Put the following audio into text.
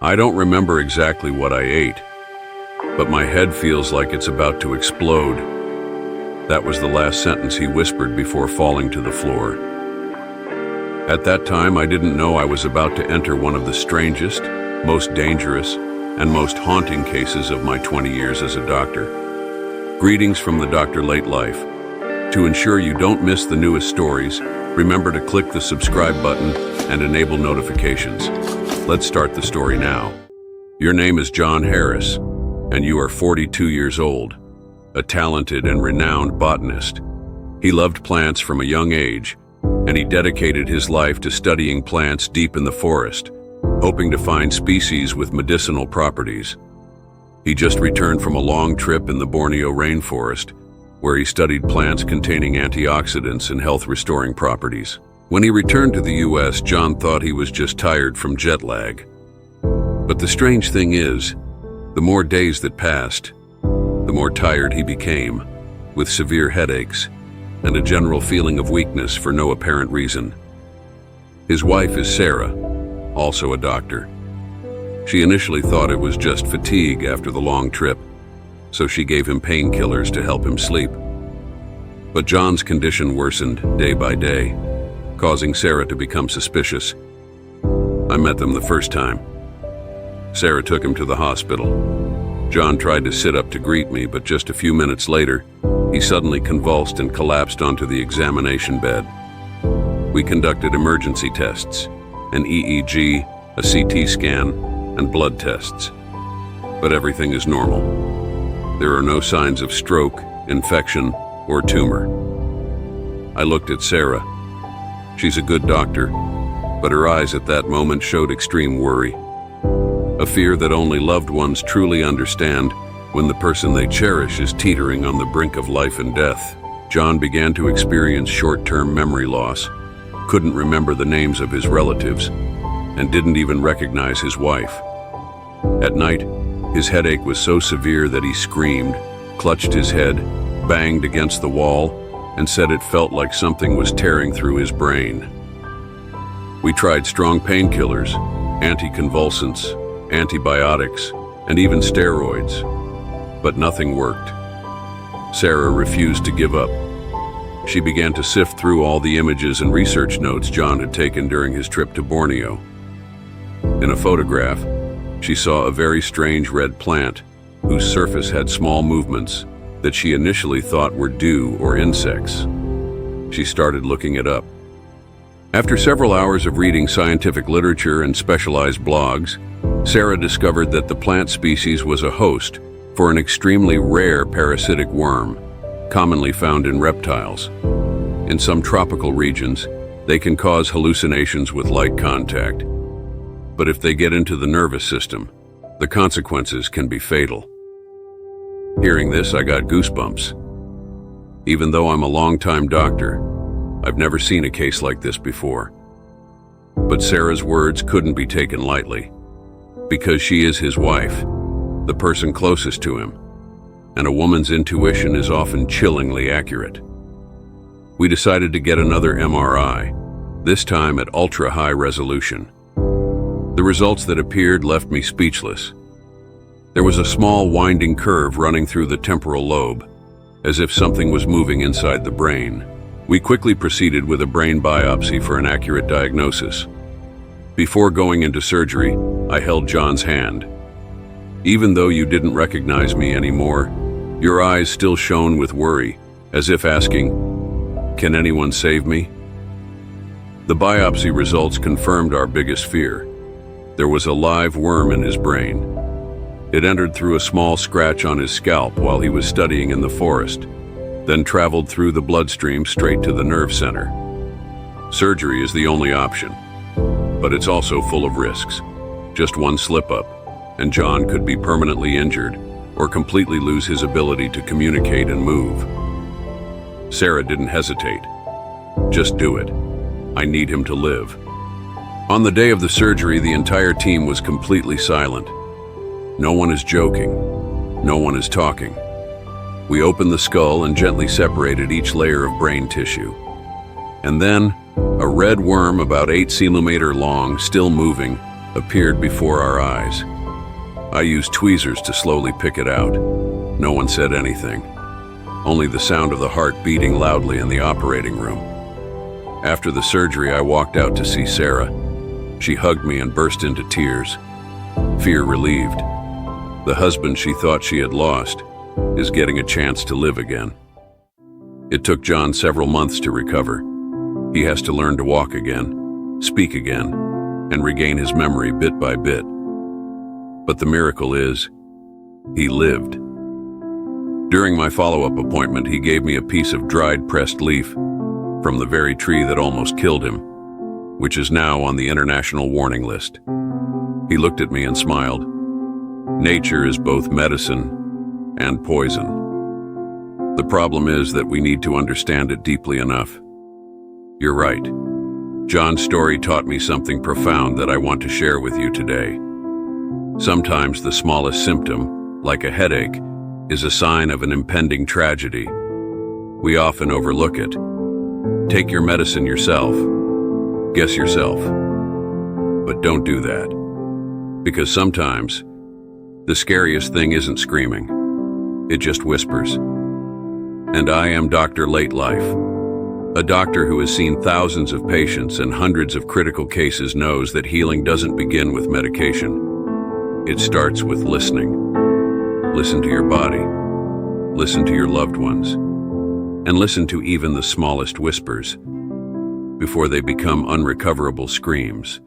I don't remember exactly what I ate, but my head feels like it's about to explode. That was the last sentence he whispered before falling to the floor. At that time, I didn't know I was about to enter one of the strangest, most dangerous, and most haunting cases of my 20 years as a doctor. Greetings from the Dr.Late life. To ensure you don't miss the newest stories, remember to click the subscribe button and enable notifications. Let's start the story now. Your name is John Harris, and you are 42 years old, a talented and renowned botanist. He loved plants from a young age, and he dedicated his life to studying plants deep in the forest, hoping to find species with medicinal properties. He just returned from a long trip in the Borneo rainforest, where he studied plants containing antioxidants and health-restoring properties. When he returned to the US, John thought he was just tired from jet lag. But the strange thing is, the more days that passed, the more tired he became, with severe headaches and a general feeling of weakness for no apparent reason. His wife is Sarah, also a doctor. She initially thought it was just fatigue after the long trip, so she gave him painkillers to help him sleep. But John's condition worsened day by day, causing Sarah to become suspicious. I met them the first time. Sarah took him to the hospital. John tried to sit up to greet me, but just a few minutes later, he suddenly convulsed and collapsed onto the examination bed. We conducted emergency tests, an EEG, a CT scan, and blood tests. But everything is normal. There are no signs of stroke, infection, or tumor. I looked at Sarah. She's a good doctor, but her eyes at that moment showed extreme worry. A fear that only loved ones truly understand when the person they cherish is teetering on the brink of life and death. John began to experience short-term memory loss, couldn't remember the names of his relatives, and didn't even recognize his wife. At night, his headache was so severe that he screamed, clutched his head, banged against the wall, and said it felt like something was tearing through his brain. We tried strong painkillers, anticonvulsants, antibiotics, and even steroids, but nothing worked. Sarah refused to give up. She began to sift through all the images and research notes John had taken during his trip to Borneo. In a photograph, she saw a very strange red plant whose surface had small movements that she initially thought were dew or insects. She started looking it up. After several hours of reading scientific literature and specialized blogs, Sarah discovered that the plant species was a host for an extremely rare parasitic worm, commonly found in reptiles. In some tropical regions, they can cause hallucinations with light contact. But if they get into the nervous system, the consequences can be fatal. Hearing this, I got goosebumps. Even though I'm a long-time doctor, I've never seen a case like this before. But Sarah's words couldn't be taken lightly, because she is his wife, the person closest to him, and a woman's intuition is often chillingly accurate. We decided to get another MRI, this time at ultra-high resolution. The results that appeared left me speechless. There was a small winding curve running through the temporal lobe, as if something was moving inside the brain. We quickly proceeded with a brain biopsy for an accurate diagnosis. Before going into surgery, I held John's hand. Even though you didn't recognize me anymore, your eyes still shone with worry, as if asking, "Can anyone save me?" The biopsy results confirmed our biggest fear. There was a live worm in his brain. It entered through a small scratch on his scalp while he was studying in the forest, then traveled through the bloodstream straight to the nerve center. Surgery is the only option, but it's also full of risks. Just one slip-up, and John could be permanently injured or completely lose his ability to communicate and move. Sarah didn't hesitate. Just do it. I need him to live. On the day of the surgery, the entire team was completely silent. No one is joking. No one is talking. We opened the skull and gently separated each layer of brain tissue. And then, a red worm about 8 centimeters long, still moving, appeared before our eyes. I used tweezers to slowly pick it out. No one said anything. Only the sound of the heart beating loudly in the operating room. After the surgery, I walked out to see Sarah. She hugged me and burst into tears, fear relieved. The husband she thought she had lost is getting a chance to live again. It took John several months to recover. He has to learn to walk again, speak again, and regain his memory bit by bit. But the miracle is, he lived. During my follow-up appointment, he gave me a piece of dried pressed leaf from the very tree that almost killed him, which is now on the international warning list. He looked at me and smiled. Nature is both medicine and poison. The problem is that we need to understand it deeply enough. You're right. John's story taught me something profound that I want to share with you today. Sometimes the smallest symptom, like a headache, is a sign of an impending tragedy. We often overlook it. Take your medicine yourself. Guess yourself. But don't do that. Because sometimes, the scariest thing isn't screaming. It just whispers. And I am Dr. Late Life. A doctor who has seen thousands of patients and hundreds of critical cases knows that healing doesn't begin with medication. It starts with listening. Listen to your body. Listen to your loved ones. And listen to even the smallest whispers before they become unrecoverable screams.